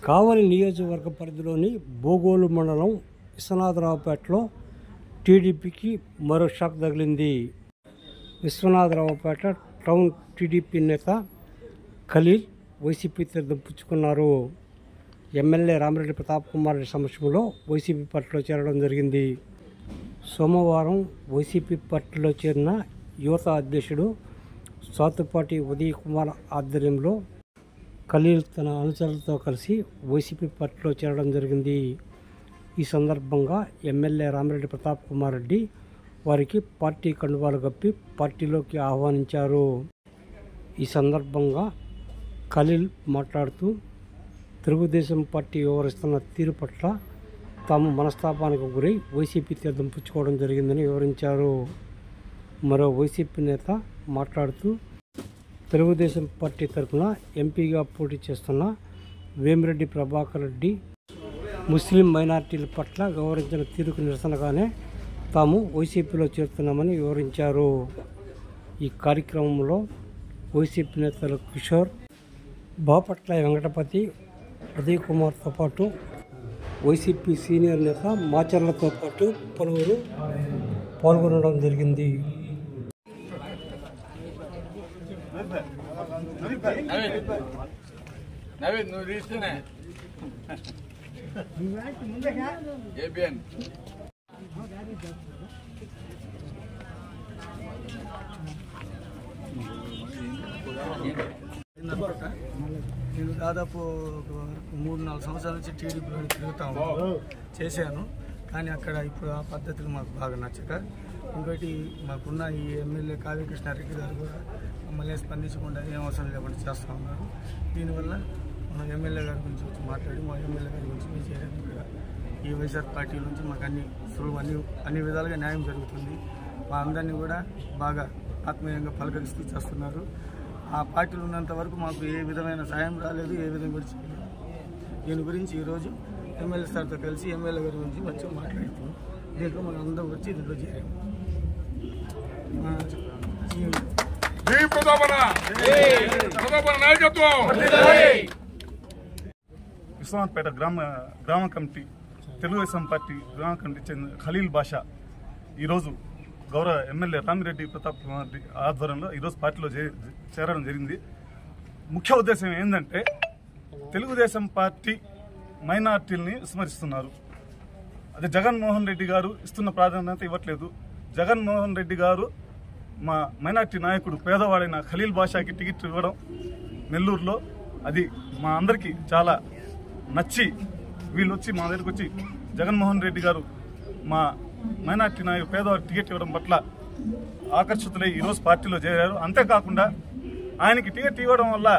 కావలి నియోజకవర్గ పరిధిలోని బోగోలు మండలం విశ్వనాథరావుపేటలో టీడీపీకి మరో షాక్ తగిలింది. విశ్వనాథరావుపేట టౌన్ టీడీపీ నేత ఖలీల్ వైసీపీ తీర్థం పుచ్చుకున్నారు. ఎమ్మెల్యే రామిరెడ్డి ప్రతాప్ కుమార్ రెడ్డి సమక్షంలో వైసీపీ పార్టీలో చేరడం జరిగింది. సోమవారం వైసీపీ పార్టీలో చేరిన యువత అధ్యక్షుడు సాతుపాటి ఉదయ్ కుమార్ ఆధ్వర్యంలో ఖలీల్ తన అనుచరులతో కలిసి వైసీపీ పార్టీలో చేరడం జరిగింది. ఈ సందర్భంగా ఎమ్మెల్యే రామిరెడ్డి ప్రతాప్ కుమార్ రెడ్డి వారికి పార్టీ కండువాలు కప్పి పార్టీలోకి ఆహ్వానించారు. ఈ సందర్భంగా ఖలీల్ మాట్లాడుతూ తెలుగుదేశం పార్టీ వ్యవహరిస్తున్న తీరు పట్ల తాము మనస్తాపానికి గురై వైసీపీ తీర్థం పుచ్చుకోవడం జరిగిందని వివరించారు. మరో వైసీపీ నేత మాట్లాడుతూ తెలుగుదేశం పార్టీ తరఫున ఎంపీగా పోటీ చేస్తున్న వేమిరెడ్డి ప్రభాకర్ రెడ్డి ముస్లిం మైనార్టీల పట్ల వ్యవహరించిన తీరుకు నిరసనగానే తాము వైసీపీలో చేరుతున్నామని వివరించారు. ఈ కార్యక్రమంలో వైసీపీ నేతలు కిషోర్, బాపట్ల వెంకటపతి, ఉదయ్ కుమార్తో పాటు వైసీపీ సీనియర్ నేత మాచర్లతో పాటు పలువురు పాల్గొనడం జరిగింది. నేను దాదాపు 3-4 సంవత్సరాల నుంచి టీడీపీలో తిరుగుతాము చేశాను. కానీ అక్కడ ఇప్పుడు ఆ పద్ధతులు మాకు బాగా నచ్చక, ఇంకోటి మాకున్న ఈ ఎమ్మెల్యే కావ్య కృష్ణారెడ్డి గారు కూడా మమ్మల్ని స్పందించకుండా ఏం అవసరం లేకుండా చేస్తూ ఉన్నారు. దీనివల్ల మన ఎమ్మెల్యే గారి గురించి వచ్చి మాట్లాడి మా ఎమ్మెల్యే గారి గురించి మేము చేయలేదు. ఇక్కడ ఈ వైఎస్ఆర్ పార్టీ నుంచి మాకు అన్ని విధాలుగా న్యాయం జరుగుతుంది. మా అందరినీ కూడా బాగా ఆత్మీయంగా పలకరిస్తూ చేస్తున్నారు. ఆ పార్టీలు ఉన్నంత వరకు మాకు ఏ విధమైన సాయం రాలేదు, ఏ విధంగా కూడా చేయలేదు. దీని గురించి ఈరోజు ఎమ్మెల్యే సార్తో కలిసి ఎమ్మెల్యే గారి గురించి వచ్చి మాట్లాడుతున్నాం. దీంట్లో మనం అందరం వచ్చి దీంట్లో చేరాము. విశ్వనాథపేట గ్రామ కమిటీ తెలుగుదేశం పార్టీ గ్రామ కమిటీ చెందిన ఖలీల్ బాషా ఈరోజు గౌరవ ఎమ్మెల్యే రామిరెడ్డి ప్రతాప్ కుమార్ రెడ్డి ఆధ్వర్యంలో ఈరోజు పార్టీలో చేరడం జరిగింది. ముఖ్య ఉద్దేశం ఏంటంటే తెలుగుదేశం పార్టీ మైనార్టీలని విస్మరిస్తున్నారు. అదే జగన్మోహన్ రెడ్డి గారు ఇస్తున్న ప్రాధాన్యత ఇవ్వట్లేదు. జగన్మోహన్ రెడ్డి గారు మా మైనార్టీ నాయకుడు పేదవాడైన ఖలీల్ బాషాకి టికెట్ ఇవ్వడం నెల్లూరులో అది మా అందరికీ చాలా నచ్చి వీళ్ళు వచ్చి మా దగ్గరికి వచ్చి జగన్మోహన్ రెడ్డి గారు మా మైనార్టీ నాయకుడు పేదవారికి టికెట్ ఇవ్వడం పట్ల ఆకర్షితులై ఈరోజు పార్టీలో చేరారు. అంతేకాకుండా ఆయనకి టికెట్ ఇవ్వడం వల్ల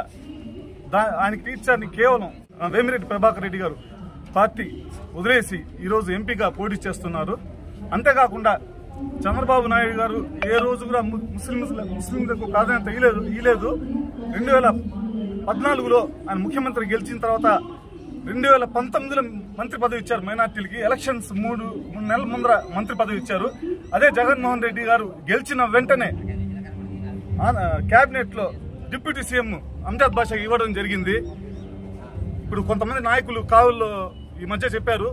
ఆయనకి టీచర్ని కేవలం వేమిరెడ్డి ప్రభాకర్ రెడ్డి గారు పార్టీ వదిలేసి ఈరోజు ఎంపీగా పోటీ చేస్తున్నారు. అంతేకాకుండా చంద్రబాబు నాయుడు గారు ఏ రోజు కూడా ముస్లింలకు ప్రాధాన్యత ఇవ్వలేదు. 2014లో ఆయన ముఖ్యమంత్రి గెలిచిన తర్వాత 2019లో మంత్రి పదవి ఇచ్చారు మైనార్టీలకి. ఎలక్షన్స్ 3 నెలల ముందర మంత్రి పదవి ఇచ్చారు. అదే జగన్మోహన్ రెడ్డి గారు గెలిచిన వెంటనే కేబినెట్ లో డిప్యూటీ సీఎం అంజాద్ బాషాకి ఇవ్వడం జరిగింది. ఇప్పుడు కొంతమంది నాయకులు కావుల్లో ఈ మధ్య చెప్పారు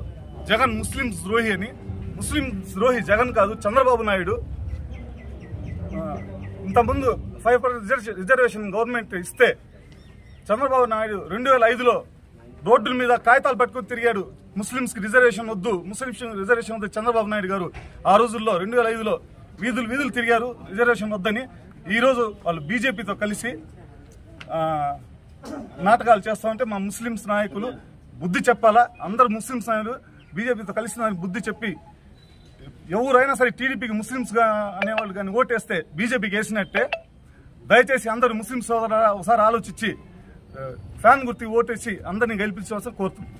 జగన్ ముస్లింస్ ద్రోహి అని. ముస్లిం ద్రోహి జగన్ కాదు, చంద్రబాబు నాయుడు. ఇంతకుముందు 5% రిజర్వేషన్ గవర్నమెంట్ ఇస్తే చంద్రబాబు నాయుడు 2005లో రోడ్డుల మీద కాగితాలు పట్టుకుని తిరిగాడు. ముస్లింస్కి రిజర్వేషన్ వద్దు, రిజర్వేషన్ వద్దు చంద్రబాబు నాయుడు గారు ఆ రోజుల్లో 2005లో వీధులు తిరిగారు రిజర్వేషన్ వద్దని. ఈరోజు వాళ్ళు బీజేపీతో కలిసి నాటకాలు చేస్తామంటే మా ముస్లింస్ నాయకులు బుద్ధి చెప్పాలా. అందరు ముస్లింస్ నాయకులు బీజేపీతో కలిసి బుద్ధి చెప్పి ఎవరైనా సరే టీడీపీకి ముస్లింస్గా అనేవాళ్ళు కానీ ఓటేస్తే బీజేపీకి వేసినట్టే. దయచేసి అందరూ ముస్లిం సోదరులు ఒకసారి ఆలోచించి ఫ్యాన్ గుర్తి ఓటేసి అందరినీ గెలిపించవలసి కోరుతున్నాం.